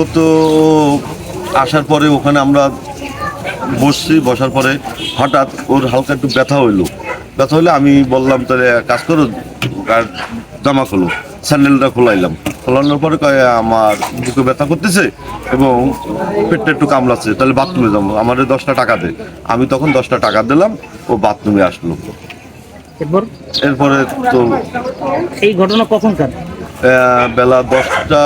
মূলত আসার পরে ওখানে আমরা বসার পরে হঠাৎ ওর হালকা একটু ব্যথা হইলো। আমি বললাম তাহলে কাজ করো, জামা খোলো, স্যান্ডেলটা খোলাইলাম। খোলানোর পরে কয় আমার বুকে ব্যথা করতেছে এবং পেটটা একটু কামড়াচ্ছে, তাহলে বাথরুমে যাবো, আমাদের 10টা টাকা দে। আমি তখন 10টা টাকা দিলাম, ও বাথরুমে আসলো। এরপরে তো এই ঘটনা কখনকার? বেলা 10টা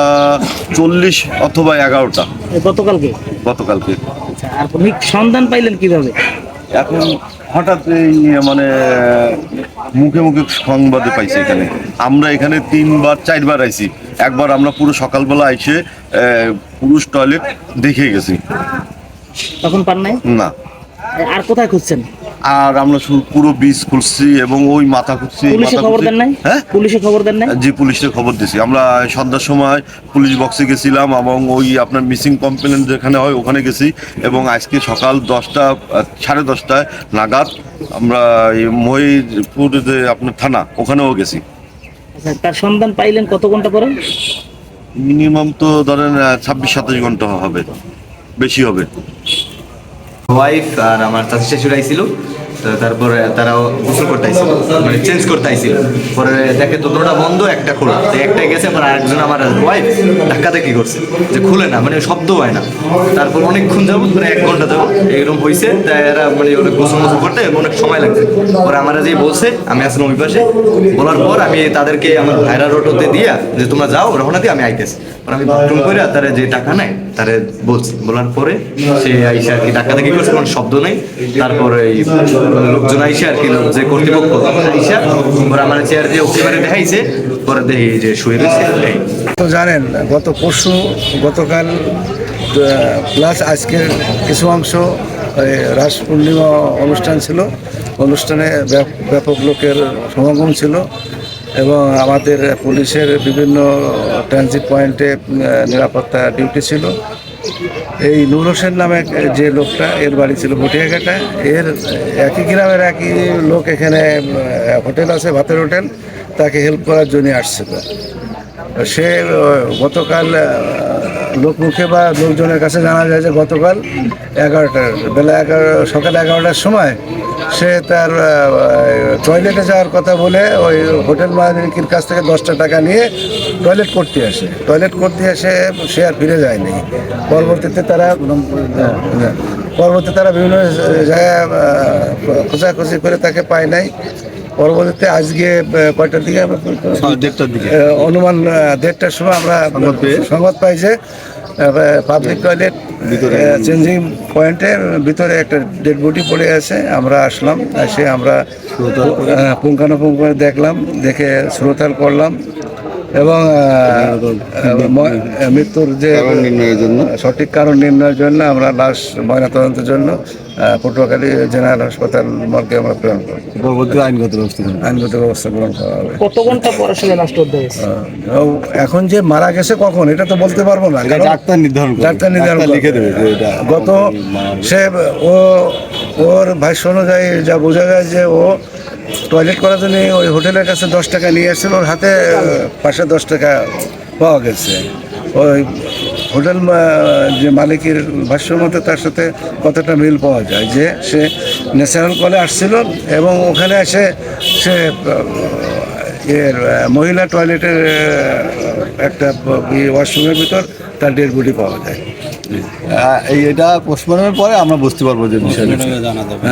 40 অথবা 11টা, গতকালকে। আচ্ছা, আর সন্ধান পাইলেন কিভাবে? এখন হঠাৎ এই মানে মুখে মুখে সংবাদে পাইছি। আমরা এখানে 3-4বার আইছি। একবার আমরা পুরো সকালবেলা আইসে পুরুষ টয়লেট দেখে গেছি, তখন পান নাই? না। আর কোথায় খুঁজছেন? আর আমরা পুরো বীজ খুঁজছি এবং ওই মাথা খুঁজছি। পুলিশে খবর দেন নাই? হ্যাঁ, পুলিশে খবর দেন নাই? জি, পুলিশে খবর দিছি। আমরা সন্ধ্যার সময় পুলিশ বক্সে গেছিলাম এবং ওই আপনার মিসিং কমপ্লেন যেখানে হয় ওখানে গেছি। এবং আজকে সকাল 10টা 10:30 নাগাদ আমরা মহিপুর যে আপনার থানা ওখানেও গেছি। আচ্ছা, তার সন্ধান পাইলেন কত ঘন্টা পরে? মিনিমাম তো ধরেন 26-27 ঘন্টা হবে, বেশি হবে। ওয়াইফ আর আমার চাচি শাশুড়ি আইছিল, তো তারপরে তারাও গোসল করতে আইছিল, মানে চেঞ্জ করতে আইছিল। পরে দেখে দুটোটা বন্ধ, একটা খোলা, তো একটাই গেছে। পরে আরেকজন আমার ওয়াইফ ধাক্কাধাক্কি করছে যে খুলে না, মানে শব্দ হয় না। তারপর অনেকক্ষণ যাবো, মানে 1 ঘন্টা যাবো এরকম হয়েছে। তাই এরা মানে ওরা গোসল মোসল করতে অনেক সময় লাগছে। পরে আমার যে বলছে, আমি আসলাম ওই পাশে। বলার পর আমি তাদেরকে আমার ভাইরা রোটোতে দিয়া যে তোমরা যাও রওনা দিয়ে, আমি আইতেছি। পরে আমি বাথরুম করে তারা যে টাকা নেয় তারে বলছি। বলার পরে সে আইসা আর কি ধাক্কাধাক্কি করছে, কোনো শব্দ নেই। তারপরে এই লোকজন আইসা আর কি, যে কর্তৃপক্ষ আইসা পরে আমার চেয়ার দিয়ে ওখানে দেখাইছে। পরে দেখি যে শুয়ে রয়েছে। তো জানেন, গতকাল প্লাস আজকের কিছু অংশ রাস পূর্ণিমা অনুষ্ঠান ছিল। অনুষ্ঠানে ব্যাপক লোকের সমাগম ছিল এবং আমাদের পুলিশের বিভিন্ন ট্রানজিট পয়েন্টে নিরাপত্তা ডিউটি ছিল। এই নূর হোসেন নামে যে লোকটা, এর বাড়ি ছিল ভুটিয়াঘাটা। এর একই গ্রামের একই লোক এখানে হোটেল আছে, ভাতের হোটেল, তাকে হেল্প করার জন্য আসছিল। সে গতকাল লোকমুখে বা লোকজনের কাছে জানা যায় যে গতকাল সকাল 11টার সময় সে তার টয়লেটে যাওয়ার কথা বলে ওই হোটেল মালিকের কাছ থেকে 10টা টাকা নিয়ে টয়লেট করতে আসে। সে আর ফিরে যায়নি। পরবর্তীতে তারা বিভিন্ন জায়গায় খোঁজাখুঁজি করে তাকে পায় নাই। পরবর্তীতে আজকে কয়টার দিকে, 1:30টার দিকে, অনুমান 1:30টার সময় আমরা সংবাদ পাই যে পাবলিক টয়লেট চেঞ্জিং পয়েন্টের ভিতরে একটা ডেড বডি পড়ে আছে। আমরা আসলাম, এসে আমরা পুঙ্খানুপুঙ্খ দেখলাম, দেখে শ্রোতাল করলাম এবং মৃত্যুর যে সঠিক কারণ নির্ণয়ের জন্য আমরা লাশ ময়নাতদন্তের জন্য পটুয়াখালী জেনারেল হাসপাতাল মর্গে আমরা প্রেরণ করব। পরবর্তী আইনগত ব্যবস্থা গ্রহণ করা হবে। কত ঘন্টা পরে আসলে লাশটা উদ্ধার হয়েছে? এখন যে মারা গেছে কখন, এটা তো বলতে পারবো না, ডাক্তার নির্ধারণ লিখে দেবে। সে ওর ভাষ্য অনুযায়ী যা বোঝা যায় যে ও টয়লেট করার জন্য ওই হোটেলের কাছে 10 টাকা নিয়ে এসেছিল। ওর হাতে পাশে 10 টাকা পাওয়া গেছে। ওই হোটেল যে মালিকের ভাষ্য মতে তার সাথে কতটা মিল পাওয়া যায় যে সে ন্যাশনাল কলে আসছিল এবং ওখানে এসে সে মহিলা টয়লেটের একটা ওয়াশরুমের ভিতর তার ডেড বডি পাওয়া যায়। এটা পোস্টমর্টমের পরে আমরা বুঝতে পারবো যে বিষয়টা জানা যাবে।